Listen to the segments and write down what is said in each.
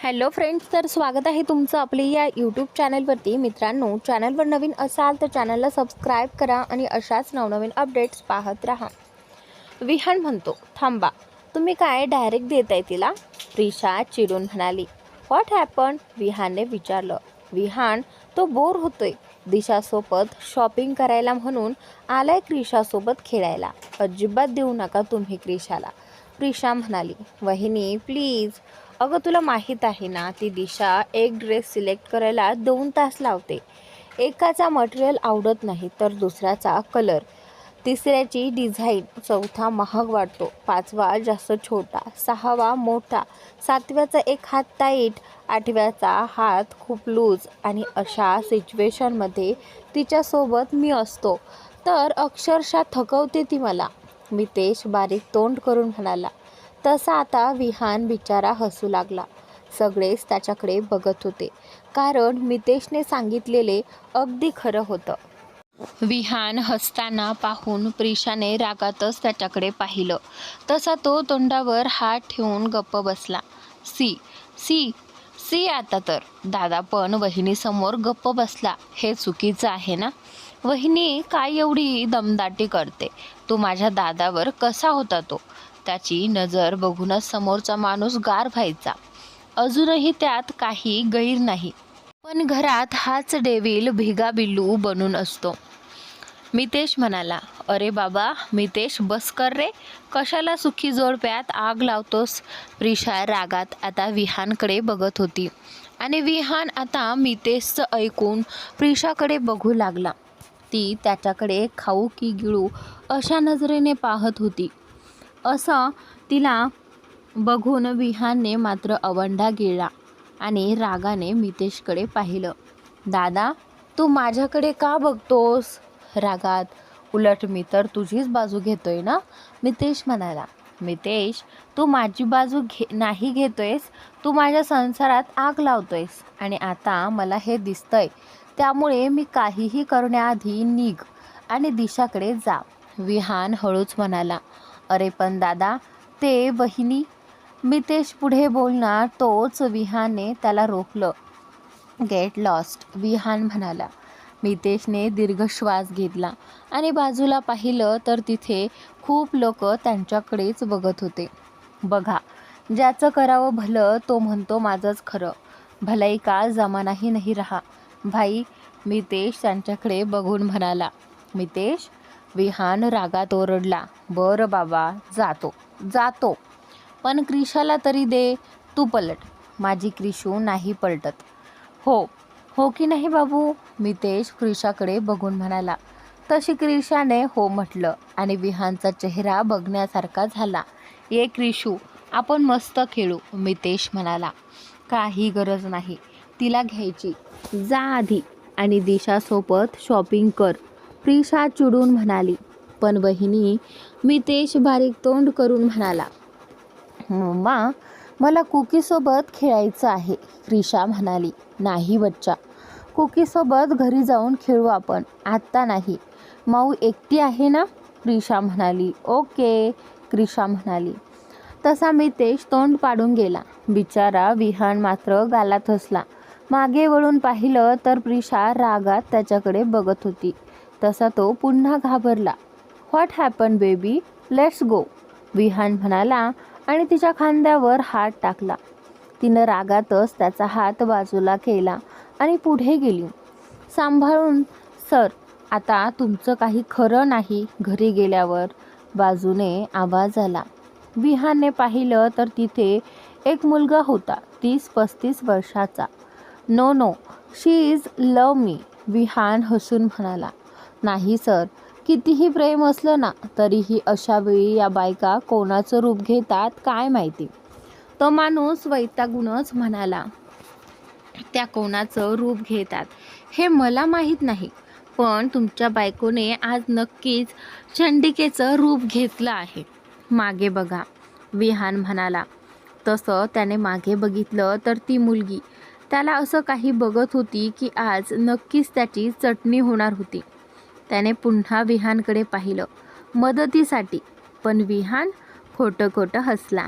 Hello friends, तर स्वागत आहे तुमचं आपली या यूट्यूब चॅनलवरती. मित्रांनो, चॅनलवर नवीन असाल तर चॅनलला सबस्क्राईब करा आणि अशाच नवनवीन अपडेट्स पाहत राहा. विहान म्हणतो, थांबा, तुम्ही काय डायरेक्ट देताय तिला? प्रिशा चिडून म्हणाली. What happen? विहानने विचारलं. विहान, तो बोर होतोय. दिशासोबत शॉपिंग करायला म्हणून आलाय क्रिशासोबत खेळायला. अजिबात देऊ नका तुम्ही क्रिशाला. प्रिशा म्हणाली. वहिनी प्लीज. अगं तुला माहीत आहे ना, ती दिशा एक ड्रेस सिलेक्ट करायला 2 तास लावते. एकाचा मटेरियल आवडत नाही तर दुसऱ्याचा कलर, तिसऱ्याची डिझाईन, चौथा महाग वाटतो, पाचवा जास्त छोटा, सहावा मोठा, सातव्याचा एक हात टाईट, आठव्याचा हात खूप लूज. आणि अशा सिच्युएशनमध्ये तिच्यासोबत मी असतो तर अक्षरशः थकवते ती मला. मितेश बारीक तोंड करून म्हणाला. तसा आता विहान बिचारा हसू लागला. सगळेच त्याच्याकडे बघत होते, कारण मितेशने सांगितलेले अगदी खरं होतं. विहान हसताना पाहून प्रिशाने रागातच त्याच्याकडे पाहिलं. तसा तो तोंडावर हात ठेवून गप्प बसला. सी सी सी आता तर दादा पण वहिनीसमोर गप्प बसला. हे चुकीचं आहे ना? वहिनी काय एवढी दमदाटी करते? तू माझ्या दादावर कसा होता तो? त्याची नजर बघूनच समोरचा माणूस गार व्हायचा. अजूनही त्यात काही गैर नाही, पण घरात हाच डेव्हिल भिगाबिल्लू बनून असतो. मितेश म्हणाला. अरे बाबा मितेश, बस कर रे, कशाला सुखी जोडप्यात आग लावतोस? प्रिशा रागात आता विहानकडे बघत होती आणि विहान आता मितेशचं ऐकून प्रिशाकडे बघू लागला. ती त्याच्याकडे खाऊ की गिळू अशा नजरेने पाहत होती. असं तिला बघून विहानने मात्र अवंढा गिळला आणि रागाने मितेशकडे पाहिलं. दादा, तू माझ्याकडे का बघतोस? रागात. उलट मी तर तुझीच बाजू घेतोय ना? मितेश म्हणाला. मितेश, तू माझी बाजू नाही घेतोयस, तू माझ्या संसारात आग लावतोयस आणि आता मला हे दिसतंय. त्यामुळे मी काहीही करण्याआधी निघ आणि दिशाकडे जा. विहान हळूच म्हणाला. अरे पण दादा, ते वहिनी. मितेश पुढे बोलणार तोच विहानने त्याला रोखलं. गेट लॉस्ट, विहान म्हणाला. मितेशने दीर्घ श्वास घेतला आणि बाजूला पाहिलं तर तिथे खूप लोक त्यांच्याकडेच बघत होते. बघा, ज्याचं करावं भलं तो म्हणतो माझंच खरं. भलाई का जमानाही नाही रहा भाई. मितेश त्यांच्याकडे बघून म्हणाला. मितेश? विहान रागात ओरडला. बरं बाबा, जातो जातो, पण क्रिशाला तरी दे. तू पलट. माझी क्रिशू नाही पलटत. हो हो की नाही बाबू? मितेश क्रिशाकडे बघून म्हणाला. तशी क्रिशाने हो म्हटलं आणि विहानचा चेहरा बघण्यासारखा झाला. ये क्रिशू, आपण मस्त खेळू, मितेश म्हणाला. काही गरज नाही तिला घ्यायची, जा आधी आणि दिशासोबत शॉपिंग कर, प्रिशा चिडून म्हणाली. पण वहिनी, मितेश बारीक तोंड करून म्हणाला. मम्मा, मला कुकीसोबत खेळायचं आहे, प्रिशा म्हणाली. नाही बच्चा, कुकीसोबत घरी जाऊन खेळू आपण, आत्ता नाही. माऊ एकटी आहे ना? प्रिशा म्हणाली. ओके, क्रिशा म्हणाली. तसा मितेश तोंड पाडून गेला. बिचारा विहान मात्र गालात हसला. मागे वळून पाहिलं तर प्रिशा रागात त्याच्याकडे बघत होती. तसा तो पुन्हा घाबरला. What happen baby, let's go, Vihaan म्हणाला आणि तिच्या खांद्यावर हात टाकला. तिनं रागातच त्याचा हात बाजूला केला आणि पुढे गेली. सांभाळून सर, आता तुमचं काही खरं नाही. घरी गेल्यावर बाजूने आवाज आला. विहानने पाहिलं तर तिथे एक मुलगा होता, 30-35 वर्षाचा. No no, she is love me, Vihaan हसून म्हणाला. नाही सर, कितीही प्रेम असलं ना तरीही अशा वेळी या बायका कोणाचं रूप घेतात काय माहिती. तो माणूस वैतागूनच म्हणाला. त्या कोणाचं रूप घेतात हे मला माहीत नाही, पण तुमच्या बायकोने आज नक्कीच चंडिकेचं रूप घेतलं आहे. मागे बघा, विहान म्हणाला. तसं त्याने मागे बघितलं तर ती मुलगी त्याला असं काही बघत होती की आज नक्कीच त्याची चटणी होणार होती. त्याने पुन्हा विहानकडे पाहिलं मदतीसाठी, पण विहान खोटं खोटं हसला.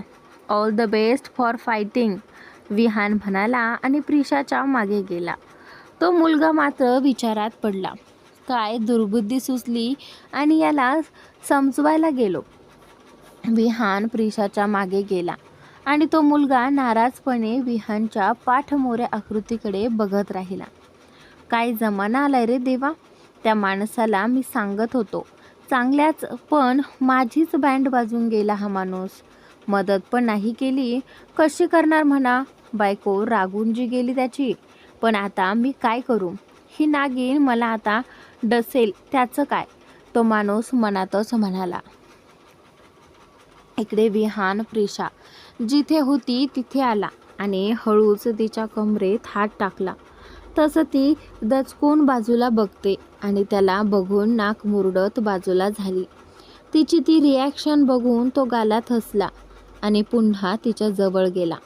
All the best for fighting, Vihaan म्हणाला आणि प्रिशाच्या मागे गेला. तो मुलगा मात्र विचारात पडला. काय दुर्बुद्धी सुचली आणि याला समजवायला गेलो. विहान प्रिशाच्या मागे गेला आणि तो मुलगा नाराजपणे विहानच्या पाठमोऱ्या आकृतीकडे बघत राहिला. काय जमाना आलाय रे देवा. त्या माणसाला मी सांगत होतो चांगल्याच, पण माझीच बँड वाजून गेला हा माणूस. मदत पण नाही केली. कशी करणार म्हणा. बायको रागून जी गेली त्याची. पण आता मी काय करू. ही नागिन मला आता डसेल त्याचं काय. तो माणूस मनातच म्हणाला. इकडे विहान प्रिशा जिथे होती तिथे आला आणि हळूच तिच्या कमरेत हात टाकला. तसं ती दचकून बाजूला बघते आणि त्याला बघून नाक मुरडत बाजूला झाली. तिची ती रिॲक्शन बघून तो गालात हसला आणि पुन्हा तिच्या जवळ गेला.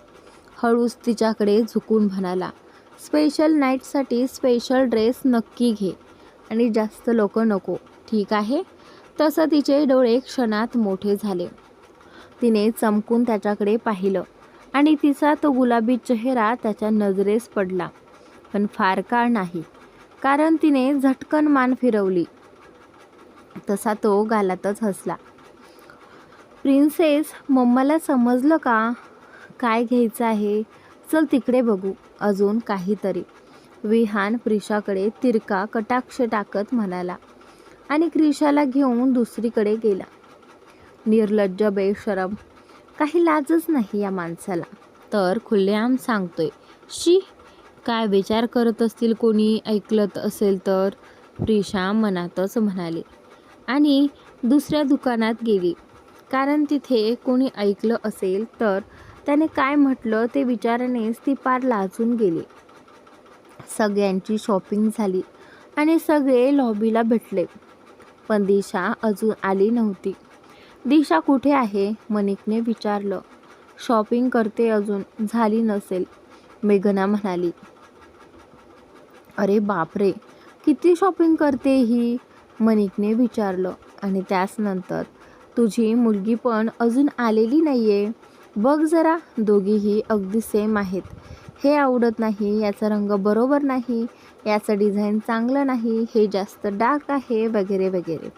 हळूच तिच्याकडे झुकून म्हणाला, स्पेशल नाईटसाठी स्पेशल ड्रेस नक्की घे आणि जास्त लोक नको, ठीक आहे. तसं तिचे डोळे क्षणात मोठे झाले. तिने चमकून त्याच्याकडे पाहिलं आणि तिचा तो गुलाबी चेहरा त्याच्या नजरेस पडला. पण फार काळ नाही, कारण तिने झटकन मान फिरवली. तसा तो गालातच हसला. प्रिन्सेस, मम्माला समजलं का काय घ्यायचं आहे. चल तिकडे बघू अजून काहीतरी. विहान प्रिशाकडे तिरका कटाक्ष टाकत म्हणाला आणि क्रिशाला घेऊन दुसरीकडे गेला. निर्लज्ज, बेशरम, काही लाजच नाही या माणसाला. तर खुलेआम सांगतोय. शी, काय विचार करत असतील कोणी ऐकलत असेल तर. प्रिशा मनातच म्हणाली आणि दुसऱ्या दुकानात गेली, कारण तिथे कोणी ऐकलं असेल तर त्याने काय म्हटलं ते विचारानेच ती पार लाजून गेली. सगळ्यांची शॉपिंग झाली आणि सगळे लॉबीला भेटले, पण दिशा अजून आली नव्हती. दिशा कुठे आहे, मनिकने विचारलं. शॉपिंग करते, अजून झाली नसेल, मेघना म्हणाली. अरे बापरे, किती शॉपिंग करते ही, मनिकने विचारलं. आणि त्यानंतर तुझी मुलगी पण अजून आलेली नाहीये. बघ जरा, दोघीही अगदी सेम आहेत. हे आवडत नाही, याचा रंग बरोबर नाही, याचं डिझाईन चांगलं नाही, हे जास्त डार्क आहे, वगैरे वगैरे,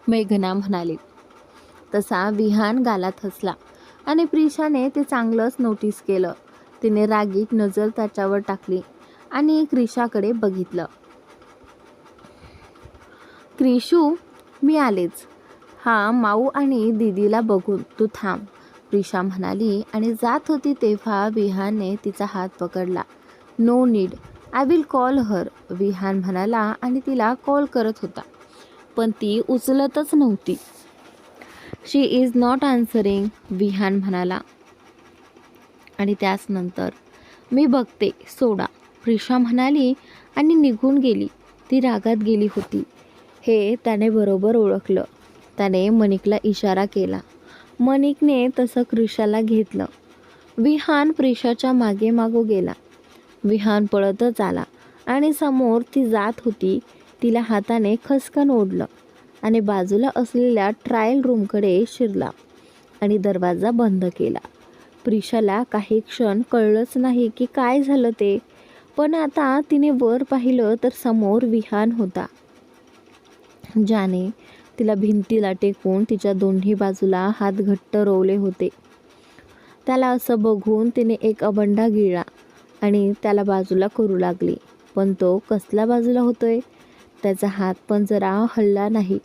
मेघना म्हणाली. तसा विहान गालात हसला आणि प्रिशाने ते चांगलंच नोटीस केलं. तिने रागीत नजर त्याच्यावर टाकली आणि क्रिशाकडे बघितलं. क्रिशू, मी आलेच. हा माऊ आणि दीदीला बघून तू थांब, प्रिशा म्हणाली आणि जात होती तेव्हा विहानने तिचा हात पकडला. No need, I will call her, Vihaan म्हणाला आणि तिला कॉल करत होता, पण ती उचलतच नव्हती. शी इज नॉट आन्सरिंग, विहान म्हणाला. आणि त्यानंतर मी बघते, सोडा, प्रिशा म्हणाली आणि निघून गेली. ती रागात गेली होती हे त्याने बरोबर ओळखलं. त्याने मनिकला इशारा केला. मनिकने तसं क्रिशाला घेतलं. विहान प्रिशाच्या मागे मागो गेला. विहान पळतच आला आणि समोर ती जात होती तिला हाताने खसकन ओढलं आणि बाजूला असलेल्या ट्रायल रूमकडे शिरला आणि दरवाजा बंद केला. प्रिशाला काही क्षण कळलंच नाही की काय झालं ते, पण आता तिने वर पाहिलं तर समोर विहान होता, ज्याने तिला भिंतीला टेकून तिच्या दोन्ही बाजूला हात घट्ट रोवले होते. त्याला असं बघून तिने एक अबंडा गिळला आणि त्याला बाजूला करू लागली, पण तो कसला बाजूला होतोय, त्याचा हात पण जरा हलला नाही.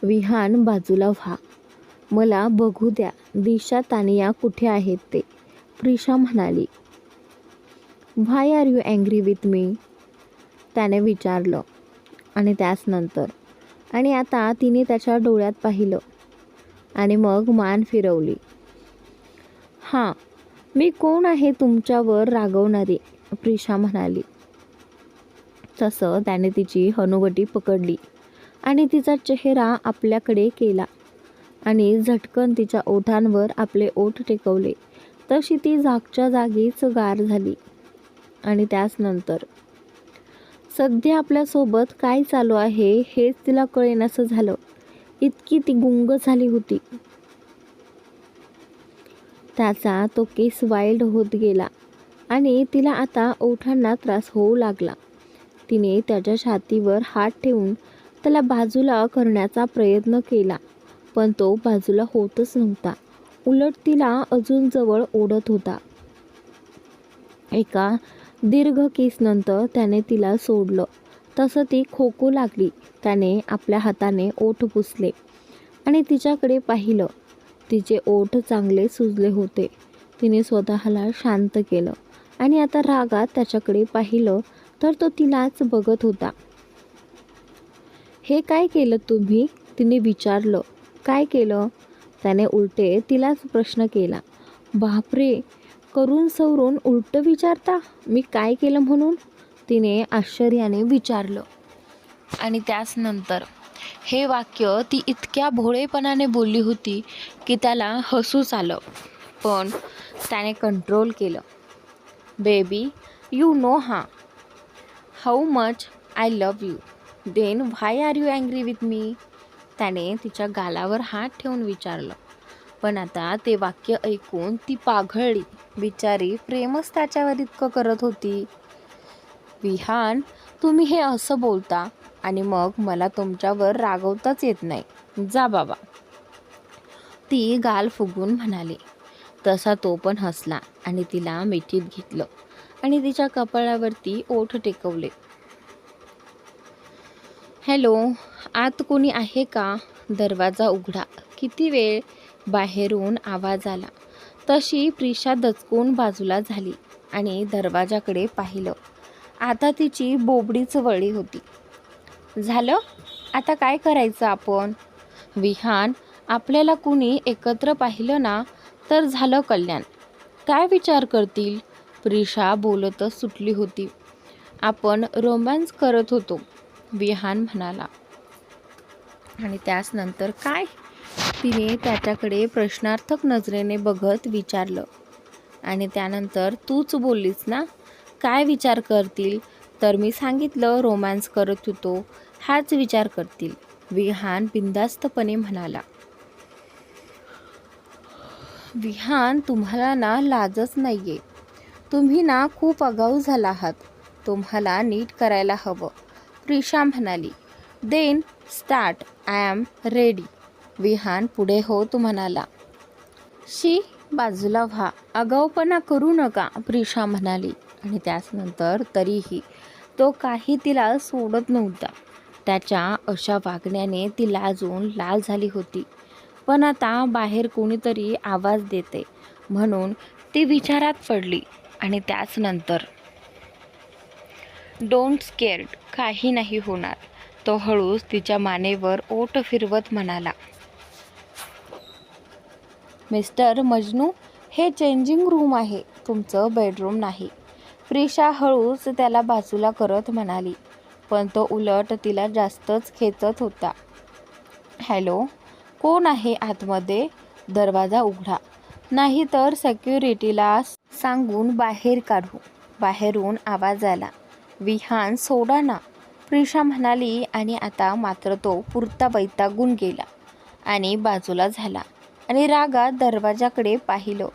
विहान, बाजूला व्हा, मला बघू द्या दिशा तानिया कुठे आहेत ते, प्रिशा म्हणाली. Why are you angry with me, त्याने विचारलं. आणि त्यानंतर आणि आता तिने त्याच्या डोळ्यात पाहिलं आणि मग मान फिरवली. हां, मी कोण आहे तुमच्यावर रागवणारी, प्रिशा म्हणाली. तसं त्याने तिची हनुवटी पकडली आणि तिचा चेहरा आपल्याकडे केला आणि झटकन तिच्या ओठांवर आपले ओठ टेकवले. तशी ती जागच्या जागीच गार झाली. आणि त्यानंतर सध्या आपल्यासोबत काय चालू आहे हेच तिला कळेनासं झालं. इतकी ती गुंग झाली होती. त्याचा तो केस वाईल्ड होत गेला आणि तिला आता ओठांना त्रास होऊ लागला. तिने त्याच्या छातीवर हात ठेवून त्याला बाजूला करण्याचा प्रयत्न केला, पण तो बाजूला होतच नव्हता. उलट तिला अजून जवळ ओढत होता. एका दीर्घ केसनंतर त्याने तिला सोडलं. तसं ती खोकू लागली. त्याने आपल्या हाताने ओठ पुसले आणि तिच्याकडे पाहिलं. तिचे ओठ चांगले सुजले होते. तिने स्वतःला शांत केलं आणि आता रागात त्याच्याकडे पाहिलं तर तो तिलाच बघत होता. हे काय केलं तुम्ही? तिने विचारलं. काय केलं? त्याने उलटे तिलाच प्रश्न केला. बापरे, करून सवरून उलटं विचारता? मी काय केलं म्हणून? तिने आश्चर्याने विचारलं. आणि त्याच नंतर हे वाक्य ती इतक्या भोळेपणाने बोलली होती की त्याला हसूच आलं, पण त्याने कंट्रोल केलं. Baby, you know how much I love you. Then why are you angry with me? त्याने तिच्या गालावर हात ठेवून विचारलं. पण आता ते वाक्य ऐकून ती पाघळली. बिचारी प्रेमच त्याच्यावर इतकं करत होती. विहान, तुम्ही हे असं बोलता आणि मग मला तुमच्यावर रागवताच येत नाही. जा बाबा, ती गाल फुगून म्हणाली. तसा तो पण हसला आणि तिला मिठीत घेतलं आणि तिच्या कपाळावरती ओठ टेकवले. हॅलो, आत कोणी आहे का? दरवाजा उघडा. किती वेळ? बाहेरून आवाज आला. तशी प्रिशा दचकून बाजूला झाली आणि दरवाजाकडे पाहिलं. आता तिची बोबडीच वळली होती. झालं? आता काय करायचं आपण? विहान, आपल्याला कुणी एकत्र पाहिलं ना तर झालं कल्याण. काय विचार करतील? प्रिशा बोलतच सुटली होती. आपण रोमॅन्स करत होतो, विहान म्हणाला. आणि त्याच नंतर काय? तिने त्याच्याकडे प्रश्नार्थक नजरेने बघत विचारलं. आणि त्यानंतर तूच बोललीस ना, काय विचार करतील? तर मी सांगितलं रोमॅन्स करत होतो, हाच विचार करतील, विहान बिनधास्तपणे म्हणाला. विहान, तुम्हाला ना लाजच नाहीये. तुम्ही ना खूप आगाऊ झाला आहात. तुम्हाला नीट करायला हवं, प्रिशा म्हणाली. Then start, I am ready. Vihaan पुढे होत म्हणाला. शी, बाजूला व्हा, आगाऊपणा करू नका, प्रिशा म्हणाली. आणि त्यानंतर तरीही तो काही तिला सोडत नव्हता. त्याच्या अशा वागण्याने ती लाजून लाल झाली होती. पण आता बाहेर कोणीतरी आवाज देते म्हणून ती विचारात पडली. आणि त्याच नंतर डोंट स्केर्ड, काही नाही होणार. तो हळूच तिच्या मानेवर ओठ फिरवत म्हणाला. मिस्टर मजनू, हे चेंजिंग रूम आहे, तुमचं बेडरूम नाही. प्रिशा हळूच त्याला बाजूला करत म्हणाली, पण तो उलट तिला जास्तच खेचत होता. हॅलो, कोण आहे आतमध्ये? दरवाजा उघडा, नाही तर सेक्युरिटीला सांगून बाहेर काढू. बाहेरून आवाज आला. विहान, सोडा ना, प्रिशा म्हणाली. आणि आता मात्र तो पुरता वैतागून गेला आणि बाजूला झाला आणि रागात दरवाजाकडे पाहिलं.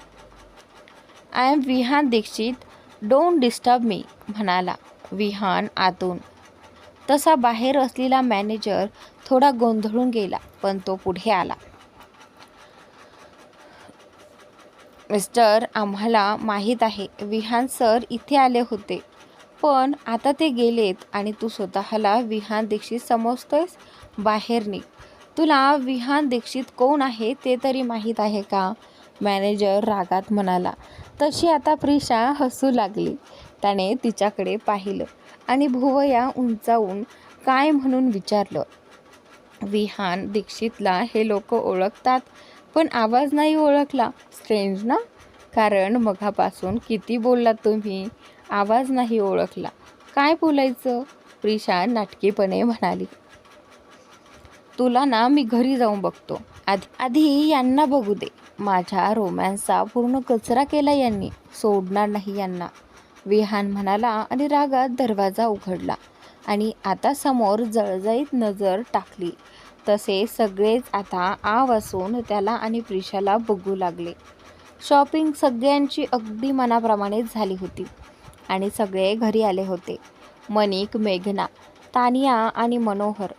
I am Vihaan Dixit, don't disturb me, म्हणाला विहान आतून. तसा बाहेर असलेला मॅनेजर थोडा गोंधळून गेला, पण तो पुढे आला. मिस्टर, आम्हाला माहीत आहे विहान सर इथे आले होते, पण आता ते गेलेत आणि तू स्वतःला विहान दीक्षित समजतोयस. बाहेर निघ. तुला विहान दीक्षित कोण आहे ते तरी माहीत आहे का? मॅनेजर रागात म्हणाला. तशी आता प्रिशा हसू लागली. त्याने तिच्याकडे पाहिलं आणि भुवया उंचावून काय म्हणून विचारलं. विहान दीक्षितला हे लोक ओळखतात, पण आवाज नाही ओळखला. स्ट्रेंज ना, कारण मघापासून किती बोललात तुम्ही, आवाज नाही ओळखला. काय बोलायचं? प्रिशा नाटकीपणे म्हणाली. तुला ना मी घरी जाऊन बघतो, आधी यांना बघू दे. माझ्या रोमॅन्सचा पूर्ण कचरा केला यांनी, सोडणार नाही यांना, विहान म्हणाला आणि रागात दरवाजा उघडला. आणि आता समोर जळजळीत नजर टाकली तसे सगळेच आता आव असून त्याला आणि प्रिशाला बघू लागले. शॉपिंग सगळ्यांची अगदी मनाप्रमाणेच झाली होती आणि सगळे घरी आले होते. मनिक, मेघना, तानिया आणि मनोहर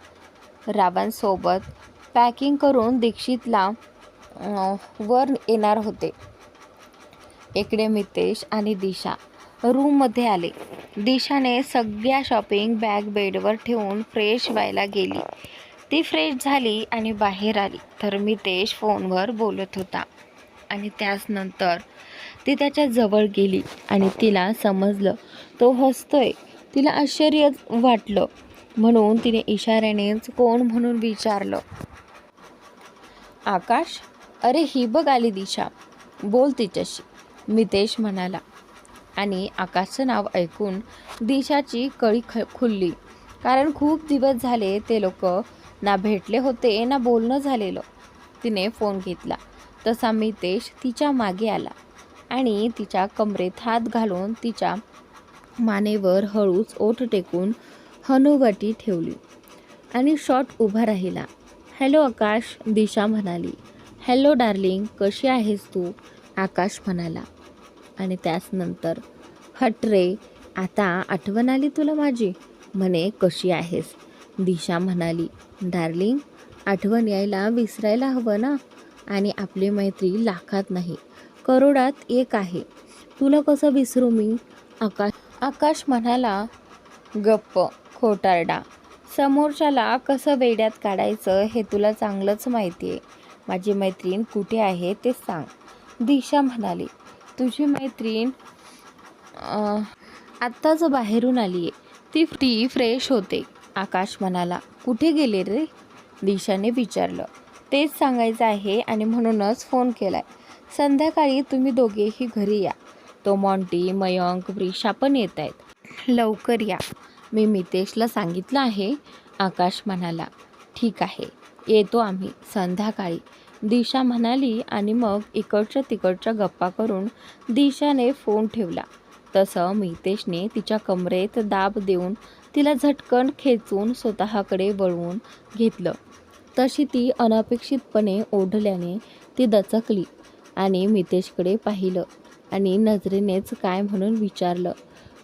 रावांसोबत पॅकिंग करून दीक्षितला वर येणार होते. इकडे मितेश आणि दिशा रूममध्ये आले. दिशाने सगळ्या शॉपिंग बॅग बेडवर ठेवून फ्रेश व्हायला गेली. ती फ्रेश झाली आणि बाहेर आली तर मितेश फोनवर बोलत होता आणि त्यानंतर ती त्याच्या जवळ गेली आणि तिला समजलं तो हसतोय. तिला आश्चर्य वाटलं म्हणून तिने इशाऱ्यानेच कोण म्हणून विचारलं. आकाश. अरे ही बघ आली दिशा, बोल तिच्याशी, मितेश म्हणाला. आणि आकाशचं नाव ऐकून दिशाची कळी खुलली, कारण खूप दिवस झाले ते लोक ना भेटले होते ना बोलणं झालेलं. तिने फोन घेतला तसा मितेश तिच्या मागे आला आणि तिच्या कमरेत हात घालून तिच्या मानेवर हळूच ओठ टेकून हनुवटी ठेवली आणि शॉट उभा राहिला. हॅलो आकाश, दिशा म्हणाली. हॅलो डार्लिंग, कशी आहेस तू, आकाश म्हणाला. आणि त्यानंतर हट रे, आता आठवण आली तुला माझी, म्हणे कशी आहेस, दिशा म्हणाली. डार्लिंग, आठवण यायला विसरायला हवं ना, आणि आपली मैत्री लाखात नाही करोडात एक आहे, तुला कसं विसरू मी, आकाश म्हणाला. गप्प खोटारडा, समोरच्याला कसं वेड्यात काढायचं हे तुला चांगलंच माहिती आहे. माझी मैत्रीण कुठे आहे ते सांग, दिशा म्हणाली. तुझी मैत्रीण आत्ताच बाहेरून आली आहे, ती फ्रेश होते, आकाश म्हणाला. कुठे गेले रे, दिशाने विचारलं. तेच सांगायचं आहे आणि म्हणूनच फोन केलाय. संध्याकाळी तुम्ही दोघेही घरी या, तो मॉन्टी, मयंक, प्रिशा पण येत आहेत, लवकर या, मी मितेशला सांगितलं आहे, आकाश म्हणाला. ठीक आहे, येतो आम्ही संध्याकाळी, दिशा म्हणाली. आणि मग इकडच्या तिकडच्या गप्पा करून दिशाने फोन ठेवला. तसं मितेशने तिच्या कमरेत दाब देऊन तिला झटकन खेचून स्वतःकडे वळवून घेतलं. तशी ती अनपेक्षितपणे ओढल्याने ती दचकली आणि मितेशकडे पाहिलं आणि नजरेनेच काय म्हणून विचारलं.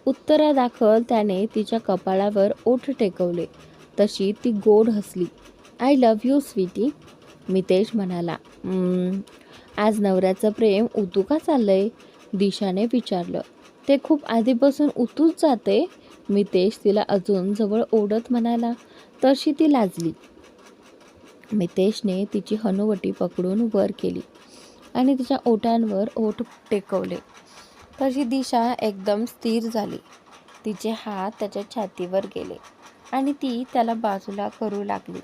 उत्तरादाखल त्याने तिच्या कपाळावर ओठ टेकवले. तशी ती गोड हसली. I love you sweetie, Mitesh म्हणाला. आज नवऱ्याचं प्रेम उतू का चाललंय, दिशाने विचारलं. ते खूप आधीपासून उतूच जाते, मितेश तिला अजून जवळ ओढत म्हणाला. तशी ती लाजली. मितेशने तिची हनुवटी पकडून वर केली आणि तिच्या ओठांवर ओठ टेकवले. तशी दिशा एकदम स्थिर झाली. तिचे हात त्याच्या छातीवर गेले आणि ती त्याला बाजूला करू लागली.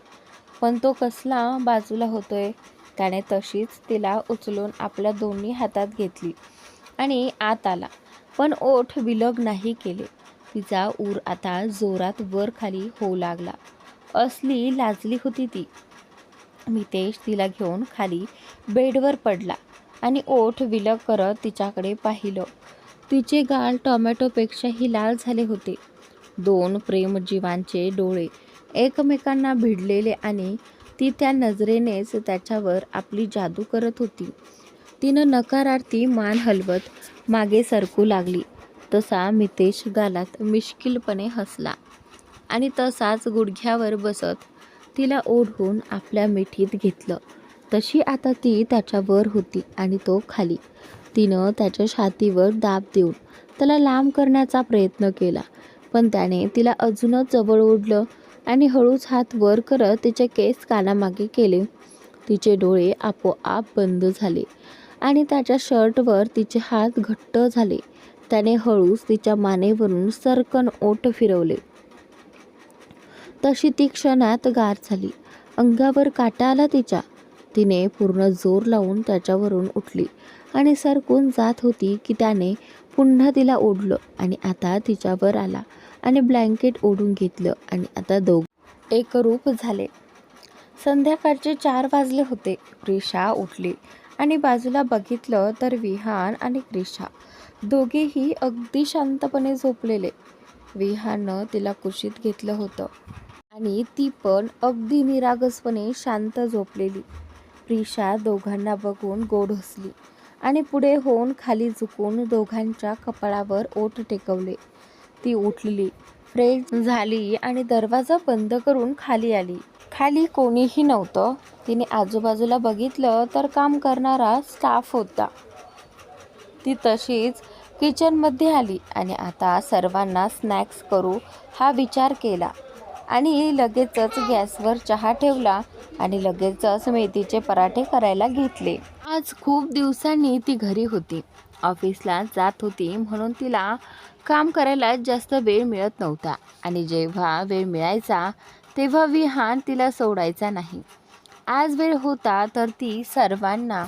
पण तो कसला बाजूला होतोय. त्याने तशीच तिला उचलून आपल्या दोन्ही हातात घेतली आणि आत आला, पण ओठ विलग नाही केले. तिचा ऊर आता जोरात वर खाली होऊ लागला. असली लाजली होती ती. मितेश तिला घेऊन खाली बेडवर पडला आणि ओठ विलग करत तिच्याकडे पाहिलं. तिचे गाल टोमॅटोपेक्षाही लाल झाले होते. दोन प्रेमजीवांचे डोळे एकमेकांना भिडलेले आणि ती त्या नजरेनेच त्याच्यावर आपली जादू करत होती. तिनं नकारार्थी मान हलवत मागे सरकू लागली. तसा मितेश गालात मिश्किलपणे हसला आणि तसाच गुडघ्यावर बसत तिला ओढून आपल्या मिठीत घेतलं. तशी आता ती त्याच्यावर होती आणि तो खाली. तिनं त्याच्या छातीवर दाब देऊन त्याला लांब करण्याचा प्रयत्न केला, पण त्याने तिला अजूनच जवळ ओढलं आणि हळूच हात वर करत तिचे केस कानामागे केले. तिचे डोळे आपोआप बंद झाले आणि त्याच्या शर्टवर तिचे हात घट्ट झाले. त्याने हळूच तिच्या मानेवरून सरकन ओठ फिरवले. तशी ती क्षणात गार झाली. अंगावर काटा आला तिच्या. तिने पूर्ण जोर लावून त्याच्यावरून उठली आणि सरकून जात होती की त्याने पुन्हा तिला ओढलं आणि आता तिच्यावर आला आणि ब्लँकेट ओढून घेतलं आणि आता दोघे एकरूप झाले. संध्याकाळचे 4 वाजले होते. प्रिशा उठली आणि बाजूला बघितलं तर विहान आणि क्रिशा दोघेही अगदी शांतपणे झोपलेले. विहाननं तिला कुशीत घेतलं होतं आणि ती पण अगदी निरागसपणे शांत झोपलेली. प्रिशा दोघांना बघून गोड हसली आणि पुढे होऊन खाली झुकून दोघांच्या कपाळावर ओठ टेकवले. ती उठली, फ्रेश झाली आणि दरवाजा बंद करून खाली आली. खाली कोणीही नव्हतं. तिने आजूबाजूला बघितलं तर काम करणारा स्टाफ होता. ती तशीच किचनमध्ये आली आणि आता सर्वांना स्नॅक्स करू हा विचार केला आणि लगेचच गॅसवर चहा ठेवला आणि लगेचच मेथीचे पराठे करायला घेतले. आज खूप दिवसांनी ती घरी होती. ऑफिसला जात होती म्हणून तिला काम करायला जास्त वेळ मिळत नव्हता आणि जेव्हा वेळ मिळायचा तेव्हा विहान तिला सोडायचा नाही. आज वेळ होता तर ती सर्वांना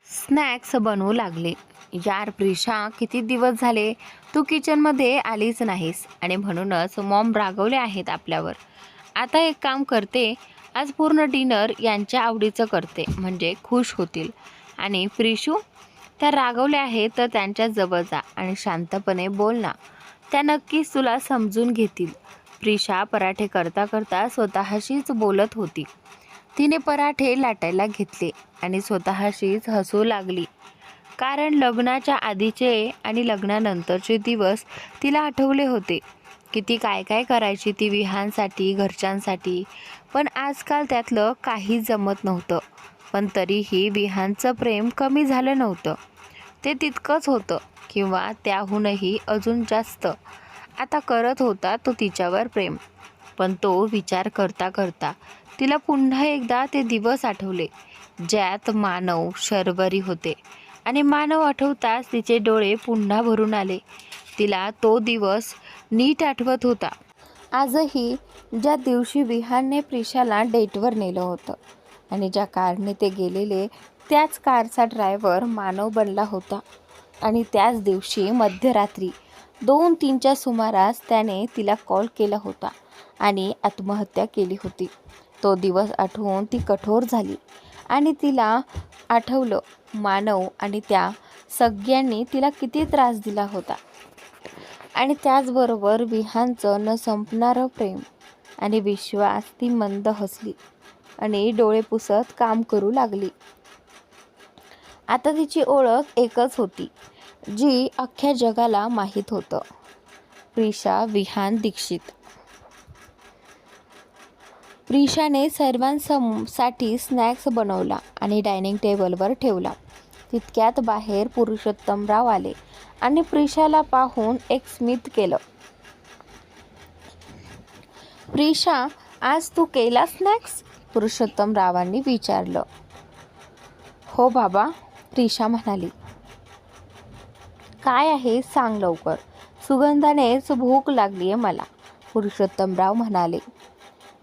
स्नॅक्स बनवू लागले. यार प्रिशा, किती दिवस झाले तू किचनमध्ये आलीच नाहीस आणि म्हणूनच मॉम रागवले आहेत आपल्यावर. आता एक काम करते, आज पूर्ण डिनर यांच्या आवडीचं करते म्हणजे खुश होतील. आणि प्रिशू, त्या रागवल्या आहेत तर त्यांच्या जवळ जा आणि शांतपणे बोल ना, त्या नक्कीच तुला समजून घेतील. प्रिशा पराठे करता करता स्वतःशीच बोलत होती. तिने पराठे लाटायला घेतले आणि स्वतःशीच हसू लागली. कारण लग्नाच्या आधीचे आणि लग्नानंतरचे दिवस तिला आठवले होते. किती काय काय करायची ती विहानसाठी, घरच्यांसाठी. पण आजकाल त्यातलं काही जमत नव्हतं. पण तरीही विहानचं प्रेम कमी झालं नव्हतं. ते तितकंच होतं किंवा त्याहूनही अजून जास्त. आता करत होता तो तिच्यावर प्रेम. पण तो विचार करता करता तिला पुन्हा एकदा ते दिवस आठवले ज्यात मानव शर्वरी होते. आणि मानव आठवताच तिचे डोळे पुन्हा भरून आले. तिला तो दिवस नीट आठवत होता. आजही ज्या दिवशी विहानने प्रिशाला डेटवर नेलं होतं आणि ज्या कारने ते गेलेले त्याच कारचा ड्रायव्हर मानव बनला होता. आणि त्याच दिवशी मध्यरात्री 2-3च्या सुमारास त्याने तिला कॉल केला होता आणि आत्महत्या केली होती. तो दिवस आठवून ती कठोर झाली आणि तिला आठवलं मानव आणि त्या सगळ्यांनी तिला किती त्रास दिला होता. आणि त्याचबरोबर विहानचं न संपणारं प्रेम आणि विश्वास. ती मंद हसली आणि डोळे पुसत काम करू लागली. आता तिची ओळख एकच होती जी अख्ख्या जगाला माहीत होतं. प्रिशा विहान दीक्षित. प्रिशाने सर्वांसाठी स्नॅक्स बनवला आणि डायनिंग टेबलवर ठेवला. तितक्यात बाहेर पुरुषोत्तमराव आले आणि प्रिशाला पाहून एक स्मित केलं. प्रिशा, आज तू केला स्नॅक्स? पुरुषोत्तमरावांनी विचारलं. हो बाबा, प्रिशा म्हणाली. काय आहे सांग लवकर, सुगंधानेच भूक लागली आहे मला, पुरुषोत्तमराव म्हणाले.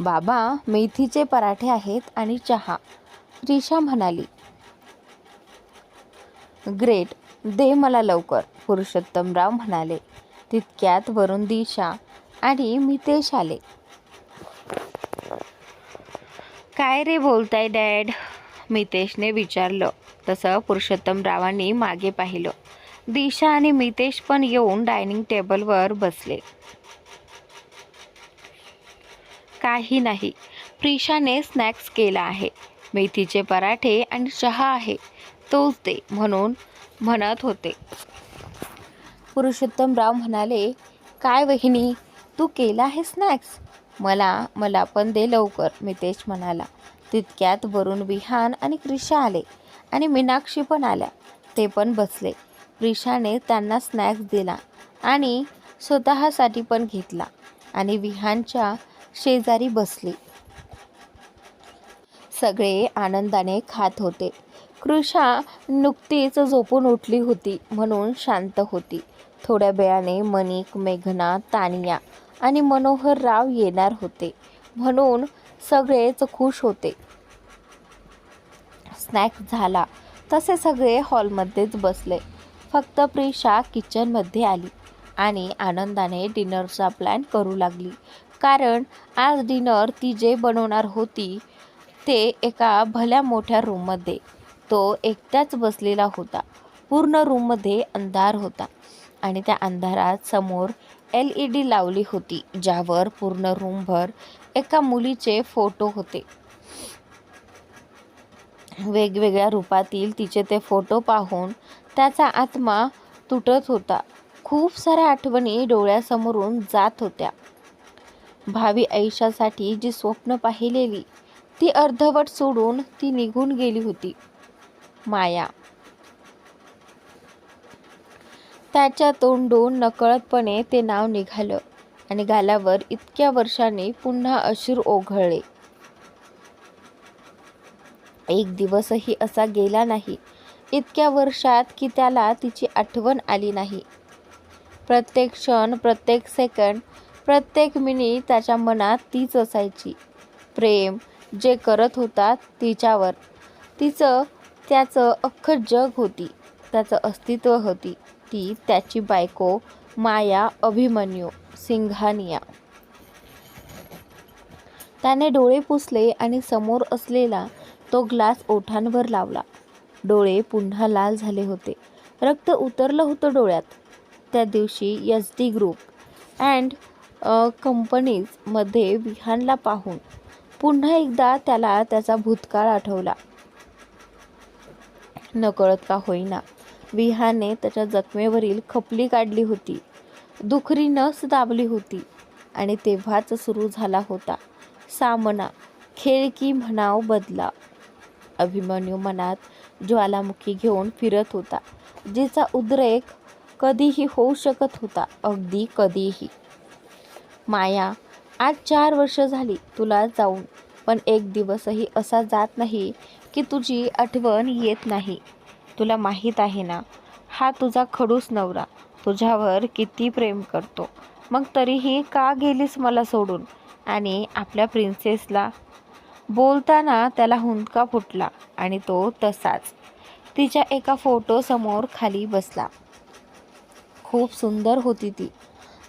बाबा, मेथीचे पराठे आहेत आणि चहा, प्रिशा म्हणाली. ग्रेट, दे मला लवकर, पुरुषोत्तमराव म्हणाले. तितक्यात वरून दिशा आणि मितेश आले. काय रे बोलताय डॅड, मितेशने विचारलं. तसं पुरुषोत्तमरावांनी मागे पाहिलं. दिशा आणि मितेश पण येऊन डायनिंग टेबलवर बसले. काही नाही, प्रिशाने स्नॅक्स केला आहे, मेथीचे पराठे आणि चहा आहे, तोच दे म्हणून म्हणत होते. पुरुषोत्तमराव म्हणाले. काय वहिनी, तू केला आहे स्नॅक्स? मला पण दे लवकर, मितेश म्हणाला. तितक्यात वरून विहान आणि प्रिशा आले आणि मीनाक्षी पण आल्या. ते पण बसले. प्रिशाने त्यांना स्नॅक्स दिला आणि स्वतःसाठी पण घेतला आणि विहानच्या शेजारी बसले. सगळे आनंदाने खात होते. प्रिशा नुकतीच झोपून उठली होती म्हणून शांत होती. थोड्या वेळाने मनिक, मेघना, तानिया आणि मनोहर राव येणार होते म्हणून सगळेच खुश होते. स्नॅक्स झाला तसे सगळे हॉलमध्येच बसले. फक्त प्रिशा किचनमध्ये आली आणि आनंदाने डिनरचा प्लॅन करू लागली. कारण आज डिनर ती जे बनवणार होती ते एका भल्या मोठ्या रूममध्ये. तो एकटाच बसलेला होता. पूर्ण रूममध्ये अंधार होता आणि त्या अंधारात समोर LED लावली होती ज्यावर पूर्ण रूमभर एका मुलीचे फोटो होते. वेगवेगळ्या रूपातील तिचे ते फोटो पाहून त्याचा आत्मा तुटत होता. खूप साऱ्या आठवणी डोळ्यासमोरून जात होत्या. भावी आयुष्यासाठी जी स्वप्न पाहिलेली ती अर्धवट सोडून ती निघून गेली होती. माया. त्याच्या तोंडून नकळतपणे ते नाव निघालं आणि गालावर इतक्या वर्षांनी पुन्हा अश्रू ओघळले. एक दिवसही असा गेला नाही इतक्या वर्षात की त्याला तिची आठवण आली नाही. प्रत्येक क्षण, प्रत्येक सेकंड, प्रत्येक मिनिट त्याच्या मनात तीच असायची. प्रेम जे करत होता तिच्यावर, त्याचं अख्खं जग होती, त्याचं अस्तित्व होती ती त्याची बायको माया अभिमन्यू सिंघानिया. त्याने डोळे पुसले आणि समोर असलेला तो ग्लास ओठांवर लावला. डोळे पुन्हा लाल झाले होते. रक्त उतरलं होतं डोळ्यात. त्या दिवशी SD ग्रुप अँड कंपनीजमध्ये विहानला पाहून पुन्हा एकदा त्याला त्याचा भूतकाळ आठवला. नकळत का होईना विहानने त्याच्या जखमेवरील खपली काढली होती, दुखरी नस दाबली होती आणि तेव्हाच सुरू झाला होता सामना. खेळ की म्हणाव बदला. अभिमन्यू मनात ज्वालामुखी घेऊन फिरत होता, जिचा उद्रेक कधीही होऊ शकत होता, अगदी कधीही. माया, आज 4 वर्ष झाली तुला जाऊन, पण एक दिवसही असा जात नाही की तुझी आठवण येत नाही. तुला माहीत आहे ना, हा तुझा खडूस नवरा तुझ्यावर किती प्रेम करतो, मग तरीही का गेलीस मला सोडून आणि आपल्या प्रिन्सेसला. बोलताना त्याला हुंदका फुटला आणि तो तसाच तिच्या एका फोटोसमोर खाली बसला. खूप सुंदर होती ती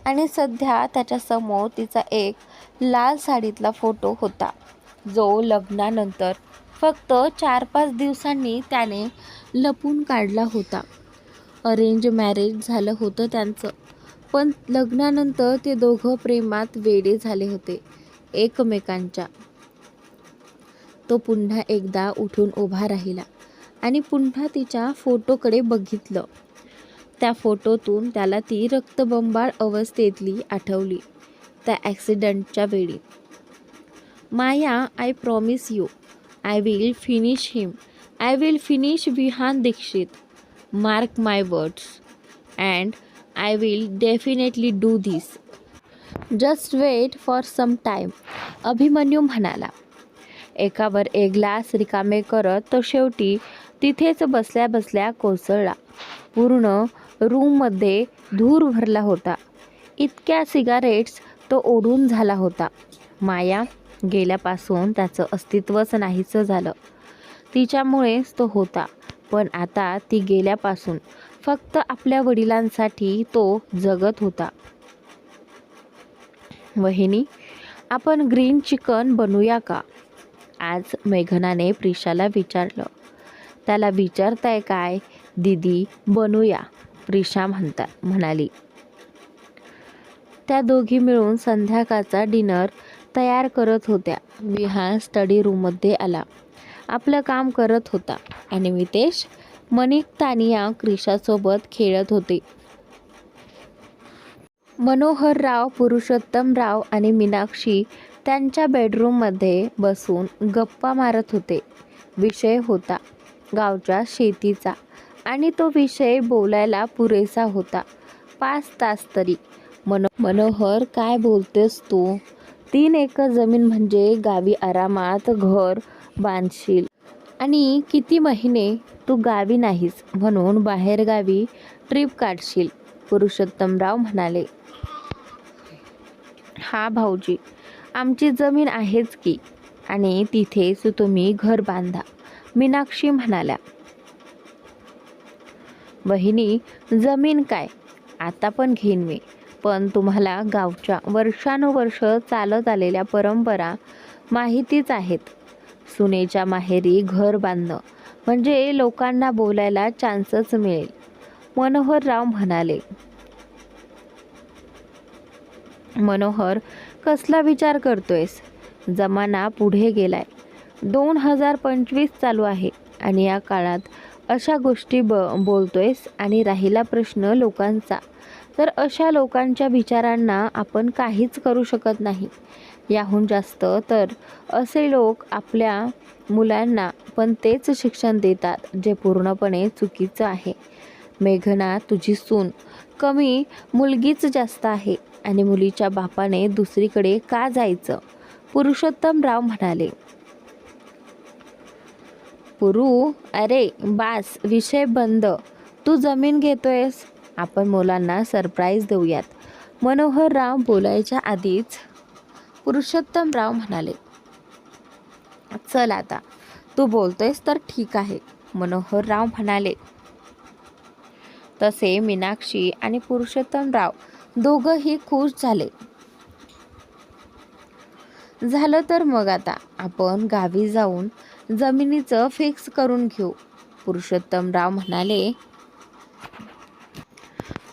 आणि सध्या त्याच्यासमोर तिचा एक लाल साडीतला फोटो होता, जो लग्नानंतर फक्त 4-5 दिवसांनी त्याने लपून काढला होता. अरेंज मॅरेज झालं होतं त्यांचं, पण लग्नानंतर ते दोघं प्रेमात वेडे झाले होते एकमेकांच्या. तो पुन्हा एकदा उठून उभा राहिला आणि पुन्हा तिच्या फोटोकडे बघितलं. त्या फोटोतून त्याला ती रक्तबंबाळ अवस्थेतली आठवली, त्या ॲक्सिडेंटच्या वेळी. Maya, I promise you, I will finish him. I will finish Vihan Dikshit. Mark my words. And I will definitely do this. Just wait for some time. Abhimanyu म्हणाला. एकावर एक ग्लास रिकामे करत तो शेवटी तिथेच बसल्या बसल्या कोसळला. पूर्ण रूममध्ये धूर भरला होता. इतक्या सिगारेट्स तो ओढून झाला होता. माया गेल्यापासून त्याचं अस्तित्वच नाहीसं झालं. तिच्यामुळेच तो होता, पण आता ती गेल्यापासून फक्त आपल्या वडिलांसाठी तो जगत होता. वहिनी, आपण ग्रीन चिकन बनवूया का? आज मेघनाने प्रिशाला विचारलं. त्याला विचारताय काय दीदी, बनवूया, प्रिशा म्हणाली. त्या दोघी मिळून संध्याकाळचा डिनर तयार करत होत्या. विहान स्टडी रूममध्ये आला. आपलं काम करत होता आणि मितेश, मनिक, तानिया क्रिशासोबत खेळत होते. मनोहरराव, पुरुषोत्तमराव आणि मीनाक्षी त्यांच्या बेडरूममध्ये बसून गप्पा मारत होते. विषय होता गावच्या शेतीचा आणि तो विषय बोलायला पुरेसा होता. 5 तास तरी. मनोहर, काय बोलतेस तू? 3 एकर जमीन म्हणजे गावी आरामात घर बांधशील आणि किती महिने तू गावी नाहीस म्हणून बाहेरगावी ट्रिप काढशील, पुरुषोत्तमराव म्हणाले. हा भाऊजी, आमची जमीन आहेच की आणि तिथेच तुम्ही घर बांधा, मीनाक्षी म्हणाल्या. वहिनी, जमीन काय आता पण घेईन मी, पण तुम्हाला गावच्या वर्षानुवर्ष चालत आलेल्या परंपरा माहितीच आहेत. सुनेच्या माहेरी घर बांधणं म्हणजे लोकांना बोलायला चान्सच मिळेल, मनोहरराव म्हणाले. मनोहर, कसला विचार करतोयस? जमाना पुढे गेलाय. 2025 चालू आहे आणि या काळात अशा गोष्टी बोलतोयस आणि राहिला प्रश्न लोकांचा, तर अशा लोकांच्या विचारांना आपण काहीच करू शकत नाही. याहून जास्त तर असे लोक आपल्या मुलांना पण तेच शिक्षण देतात जे पूर्णपणे चुकीचं आहे. मेघना, तुझी सून कमी, मुलगीच जास्त आहे आणि मुलीच्या बापाने दुसरीकडे का जायचं? पुरुषोत्तमराव म्हणाले. पुरू, अरे बास, विषय बंद. तू जमीन घेतोयस, आपण मुलांना सरप्राईज देऊयात. मनोहरराव बोलायच्या आधीच पुरुषोत्तमराव म्हणाले. चल आता, तू बोलतोयस तर ठीक आहे, मनोहरराव म्हणाले. तसे मीनाक्षी आणि पुरुषोत्तमराव दोघंही खुश झाले. झालं तर मग आता आपण गावी जाऊन जमिनीचं फिक्स करून घेऊ, पुरुषोत्तमराव म्हणाले.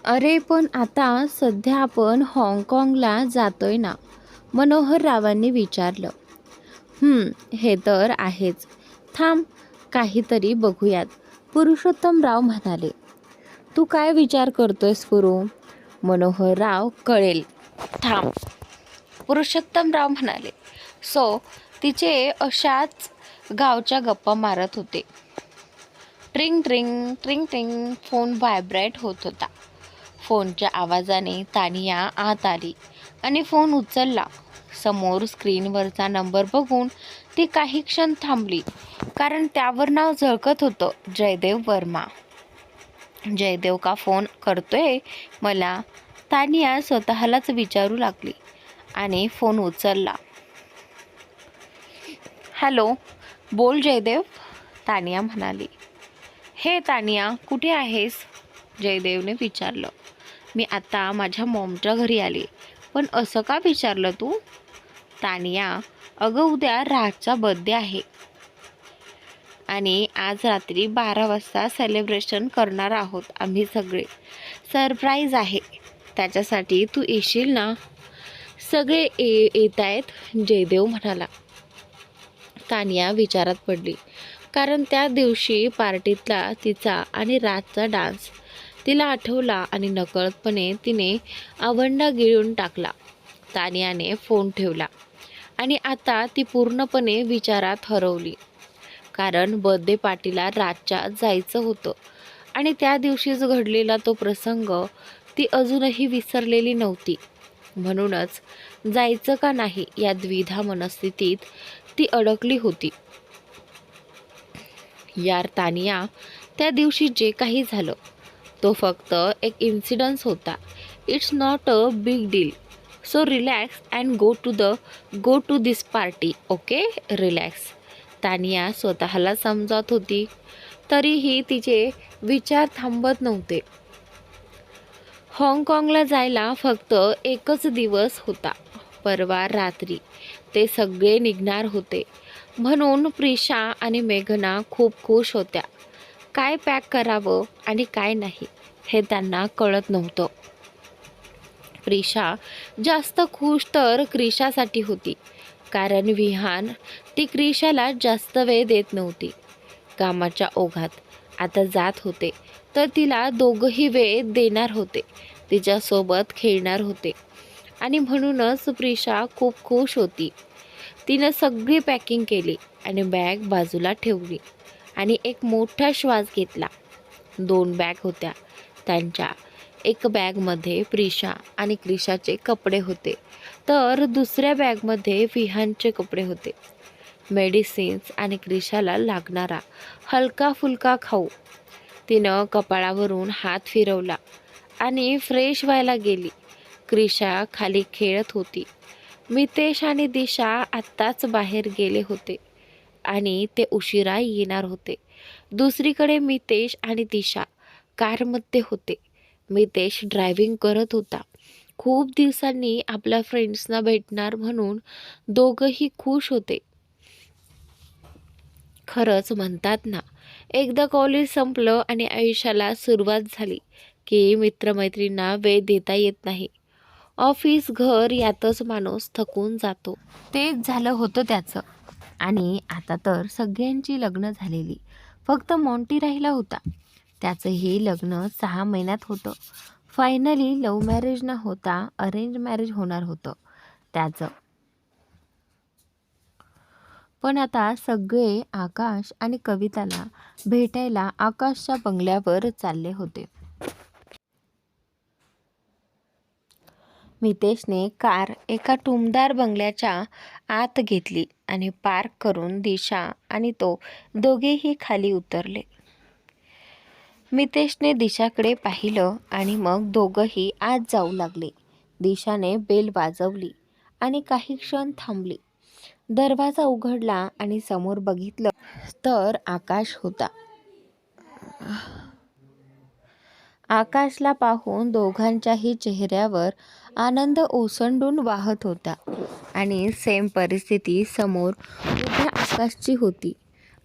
अरे पण आता सध्या आपण हाँगकाँगला जातोय ना, मनोहररावांनी विचारलं. हे तर आहेच. थांब, काहीतरी बघूयात, पुरुषोत्तमराव म्हणाले. तू काय विचार करतोयस पुरू? मनोहरराव, कळेल, थांब, पुरुषोत्तमराव म्हणाले. तिचे अशाच गावच्या गप्पा मारत होते. ट्रिंग ट्रिंग ट्रिंग ट्रिंग फोन व्हायब्रेट होत होता. फोनच्या आवाजाने तानिया आत आली आणि फोन उचलला. समोर स्क्रीनवरचा नंबर बघून ती काही क्षण थांबली, कारण त्यावर नाव झळकत होतं, जयदेव वर्मा. जयदेव का फोन करतोय मला? तानिया स्वतःलाच विचारू लागली आणि फोन उचलला. हॅलो, बोल जयदेव, तानिया म्हणाली. हे तानिया, कुठे आहेस? जयदेवने विचारलं. मी आता माझ्या मॉमच्या घरी आले. पण असं का विचारलं तू? तानिया, अगं उद्या राजचा बर्थडे आहे आणि आज रात्री 12 वाजता सेलिब्रेशन करणार आहोत आम्ही सगळे. सरप्राईज आहे, त्याच्यासाठी तू येशील ना? सगळे येत आहेत, जयदेव म्हणाला. तानिया विचारात पडली, कारण त्या दिवशी पार्टीतला तिचा आणि राजचा डान्स तिला आठवला आणि नकळतपणे तिने आवंडा गिळून टाकला. तानियाने फोन ठेवला आणि आता ती पूर्णपणे विचारात हरवली, कारण बर्थडे पार्टीला राजच्या जायचं होतं आणि त्या दिवशीच घडलेला तो प्रसंग ती अजूनही विसरलेली नव्हती. म्हणूनच जायचं का नाही या द्विधा मनस्थितीत ती अडकली होती. यार तानिया, त्या दिवशी जे काही झालं तो फक्त एक इन्सिडन्स होता. It's not a big deal. So relax and go to this party. Okay, relax. Tania स्वतःला समजावत होती, तरीही तिचे विचार थांबत नव्हते. हाँगकाँगला जायला फक्त एकच दिवस होता. परवा रात्री ते सगळे निघणार होते, म्हणून प्रिशा आणि मेघना खूप खुश होत्या. काय पॅक करावं आणि काय नाही हे त्यांना कळत नव्हतं. प्रिशा जास्त खुश तर क्रिशासाठी होती, कारण विहान ती क्रिशाला जास्त वेळ देत नव्हती. कामाच्या ओघात आता जात होते तर तिला दोघंही वेळ देणार होते, तिच्यासोबत खेळणार होते आणि म्हणूनच प्रिशा खूप खुश होती. तिनं सगळी पॅकिंग केली आणि बॅग बाजूला ठेवली आणि एक मोठा श्वास घेतला. 2 बॅग होत्या त्यांच्या. एक बॅगमध्ये प्रिशा आणि क्रिशाचे कपडे होते, तर दुसऱ्या बॅगमध्ये विहानचे कपडे होते, मेडिसिन्स आणि क्रिशाला लागणारा हलका फुलका खाऊ. तिनं कपाळावरून हात फिरवला आणि फ्रेश व्हायला गेली. क्रिशा खाली खेळत होती. मितेश आणि दिशा आत्ताच बाहेर गेले होते आणि ते उशिरा येणार होते. दुसरीकडे मितेश आणि दिशा कारमध्ये होते. मितेश ड्रायव्हिंग करत होता. खूप दिवसांनी आपल्या फ्रेंड्सना भेटणार म्हणून दोघंही खुश होते. खरंच म्हणतात ना, एकदा कॉलेज संपलं आणि आयुष्याला सुरुवात झाली की मित्रमैत्रींना वेळ देता येत नाही. ऑफिस घर यातच माणूस थकून जातो. तेच झालं होतं त्याचं. आणि आता तर सगळ्यांची लग्न झालेली, फक्त मॉन्टी राहिला होता. त्याचंही लग्न 6 महिन्यात होतं. फायनली लव्ह मॅरेज न होता अरेंज मॅरेज होणार होतं त्याचं. पण आता सगळे आकाश आणि कविताला भेटायला आकाशच्या बंगल्यावर चालले होते. मितेशने कार एका टुमदार बंगल्याच्या आत घेतली आणि पार्क करून दिशा आणि तो दोघेही खाली उतरले. मितेशने दिशाकडे पाहिलं आणि मग दोघंही आत जाऊ लागले. दिशाने बेल वाजवली आणि काही क्षण थांबली. दरवाजा उघडला आणि समोर बघितलं तर आकाश होता. आकाशला पाहून दोघांच्याही चेहऱ्यावर आनंद ओसंडून वाहत होता आणि सेम परिस्थिती समोर उभ्या आकाशची होती.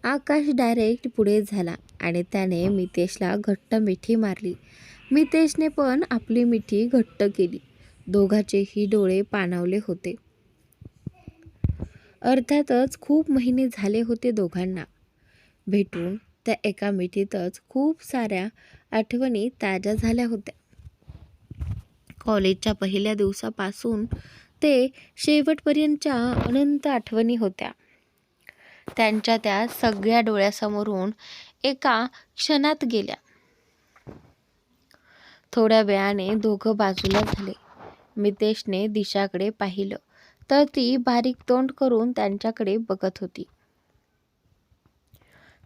आकाश डायरेक्ट पुढे झाला आणि त्याने मितेशला घट्ट मिठी मारली. मितेशने पण आपली मिठी घट्ट केली. दोघांचेही डोळे पाणावले होते. अर्थातच खूप महिने झाले होते दोघांना भेटून. त्या एका मिठीतच खूप साऱ्या आठवणी ताज्या झाल्या होत्या. कॉलेजच्या पहिल्या दिवसापासून ते शेवटपर्यंतच्या अनंत आठवणी होत्या. त्यांच्या त्या सगळ्या डोळ्यासमोरून एका क्षणात गेल्या. थोड्या वेळाने दोघं बाजूला झाले. मितेशने दिशाकडे पाहिलं तर ती बारीक तोंड करून त्यांच्याकडे बघत होती.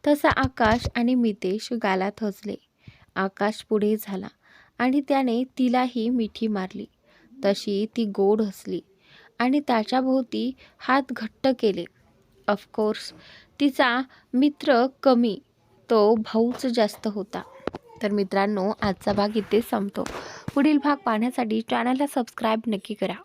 तसा आकाश आणि मितेश गालात हसले. आकाश पुढे झाला आणि त्याने तिलाही मिठी मारली. तशी ती गोड हसली आणि त्याच्याभोवती हात घट्ट केले. ऑफकोर्स तिचा मित्र कमी, तो भाऊच जास्त होता. तर मित्रांनो, आजचा भाग इथेच संपतो. पुढील भाग पाहण्यासाठी चॅनलला सबस्क्राईब नक्की करा.